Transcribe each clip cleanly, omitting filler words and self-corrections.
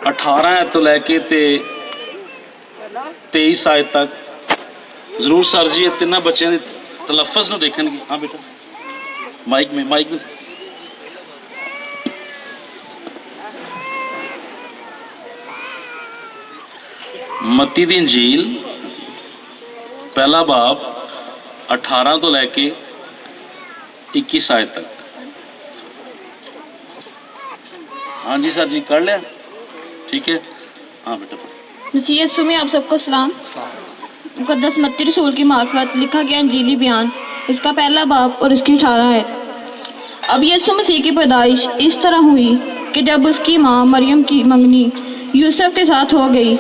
18 ਆਇਤ ਤੋਂ ਲੈ ਕੇ ਤੇ 23 ਆਇਤ ਤੱਕ ਜ਼ਰੂਰ ਸਰ ਜੀ ਇਹ ਤਿੰਨਾਂ ਬੱਚਿਆਂ ਦੇ ਤਲਫਜ਼ ਨੂੰ ਦੇਖਣਗੇ। ਹਾਂ ਬੇਟਾ ਮਾइक में मत्ती दी इंजील पहला बाब 18 तो लैके 21 आयत तक। हाँ जी सर जी कर लिया, ठीक है। हाँ बेटा मसीह यीशु में आप सबको सलाम। मुकद्दस मत्ती रसूल की मार्फत लिखा गया इंजीली बयान, इसका पहला बाब और इसकी 18 आयत। अब यीशु मसीह की पैदाइश इस तरह हुई कि जब उसकी माँ मरियम की मंगनी यूसुफ के साथ हो गई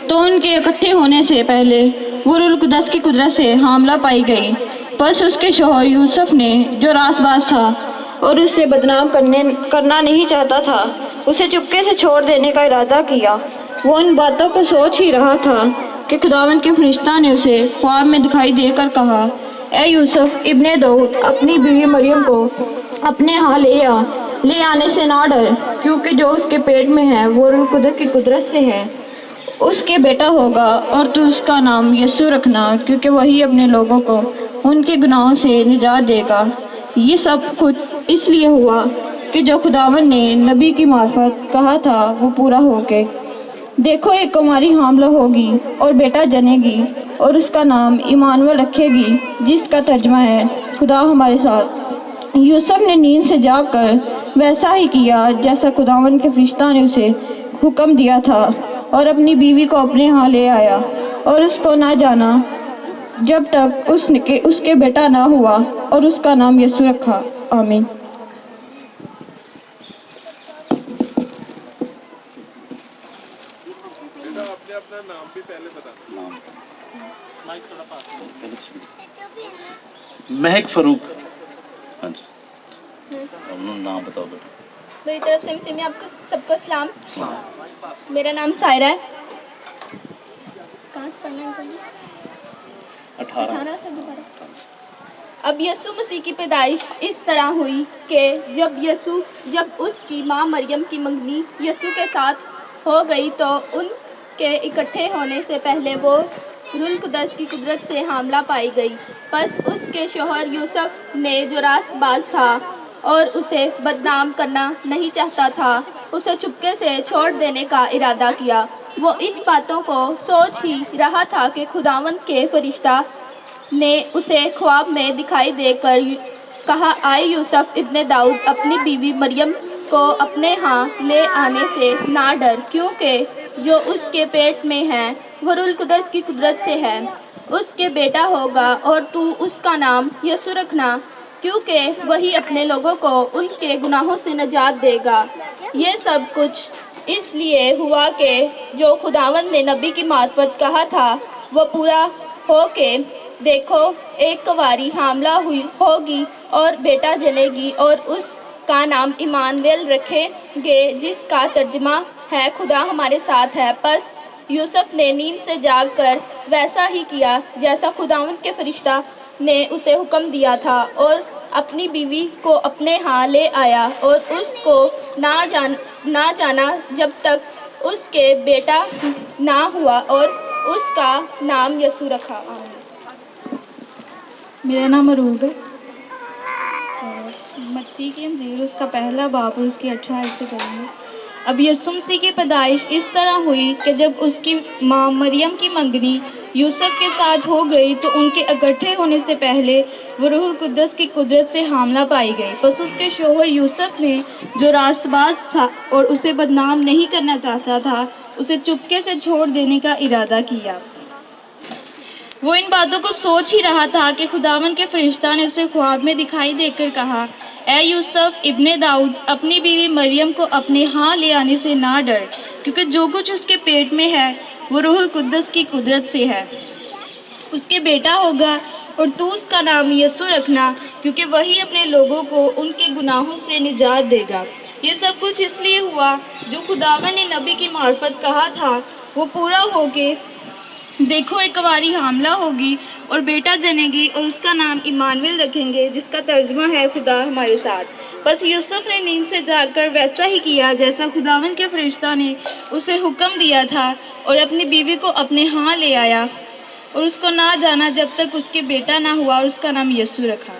तो उनके इकट्ठे होने से पहले वो रूह कुदस की कुदरत से हामला पाई गई। बस उसके शौहर यूसुफ ने, जो रासबाज था और उससे बदनाम करना नहीं चाहता था, उसे चुपके से छोड़ देने का इरादा किया। वो उन बातों को सोच ही रहा था कि खुदावंद के फरिश्ता ने उसे ख्वाब में दिखाई देकर कहा, ए यूसुफ इब्ने दाऊद, अपनी बीवी मरियम को अपने यहाँ ले आने से ना डर, क्योंकि जो उसके पेट में है वो रूह कुदस की कुदरत से है। उसके बेटा होगा और तू उसका नाम यीशु रखना, क्योंकि वही अपने लोगों को उनके गुनाहों से निजात देगा। ये सब कुछ इसलिए हुआ कि जो खुदावन ने नबी की मार्फत कहा था वो पूरा हो गए। देखो एक कुमारी हामला होगी और बेटा जनेगी और उसका नाम इमानुएल रखेगी, जिसका तर्जमा है खुदा हमारे साथ। यूसुफ ने नींद से जागकर वैसा ही किया जैसा खुदावन के फरिश्ता ने उसे हुक्म दिया था, और अपनी बीवी को अपने यहाँ ले आया और उसको ना जाना जब तक उसके बेटा ना हुआ, और उसका नाम यीशु रखा। आमीन। अपना नाम भी पहले बता। महक फरूक। हाँ जी नाम बताओ बेटा। मेरी तरफ से मैं आपको सबको सलाम। मेरा नाम सायरा है। कहाँ से पढ़ना है? 18 से दोबारा। अब यीशु मसीह की पैदाइश इस तरह हुई कि जब उसकी माँ मरियम की मंगनी यीशु के साथ हो गई तो उनके इकट्ठे होने से पहले वो रूह कुदस की कुदरत से हामला पाई गई। बस उसके शौहर यूसुफ ने, जो रासबाज था और उसे बदनाम करना नहीं चाहता था, उसे चुपके से छोड़ देने का इरादा किया। वो इन बातों को सोच ही रहा था कि खुदावंद के फरिश्ता ने उसे ख्वाब में दिखाई देकर कहा, आए यूसुफ इब्ने दाऊद, अपनी बीवी मरियम को अपने यहाँ ले आने से ना डर, क्योंकि जो उसके पेट में है वो रूह कुदस की कुदरत से है। उसके बेटा होगा और तू उसका नाम यीशु रखना, क्योंकि वही अपने लोगों को उनके गुनाहों से निजात देगा। ये सब कुछ इसलिए हुआ कि जो खुदावंद ने नबी की मार्फत कहा था वो पूरा हो के, देखो एक कुंवारी हामला होगी और बेटा जनेगी और उसका नाम इमानुएल रखेंगे, जिसका तर्जमा है खुदा हमारे साथ है। बस यूसुफ ने नींद से जागकर वैसा ही किया जैसा खुदावंद के फरिश्ता ने उसे हुक्म दिया था, और अपनी बीवी को अपने यहाँ ले आया और उसको ना जाना जब तक उसके बेटा ना हुआ, और उसका नाम यीशु रखा। मेरा नाम अरूब है। मत्ती की इंजील उसका पहला बाब और उसकी 18 से करेंगे। अब यीशु मसीह की पैदाइश इस तरह हुई कि जब उसकी माँ मरियम की मंगनी यूसुफ के साथ हो गई तो उनके इकट्ठे होने से पहले वो रूह कुदस की कुदरत से हामला पाई गई। बस उसके शौहर यूसुफ ने, जो रासबाज था और उसे बदनाम नहीं करना चाहता था, उसे चुपके से छोड़ देने का इरादा किया। वो इन बातों को सोच ही रहा था कि खुदावन के फरिश्ता ने उसे ख्वाब में दिखाई देकर कहा, ए यूसुफ इब्ने दाऊद, अपनी बीवी मरियम को अपने यहाँ ले आने से ना डर, क्योंकि जो कुछ उसके पेट में है वो रूह कुदस की कुदरत से है। उसके बेटा होगा और तू उसका नाम यीशु रखना, क्योंकि वही अपने लोगों को उनके गुनाहों से निजात देगा। ये सब कुछ इसलिए हुआ जो खुदावन ने नबी की मार्फत कहा था वो पूरा हो के, देखो एक कुंवारी हामला होगी और बेटा जनेगी और उसका नाम इमानुएल रखेंगे, जिसका तर्जुमा है खुदा हमारे साथ। بس یوسف نے نیند سے جاگ کر ویسا ہی کیا جیسا خداوند کے فرشتہ نے اسے حکم دیا تھا، اور اپنی بیوی کو اپنے ہاں لے آیا اور اس کو نہ جانا جب تک اس کے بیٹا نہ ہوا، اور اس کا نام یسوع رکھا۔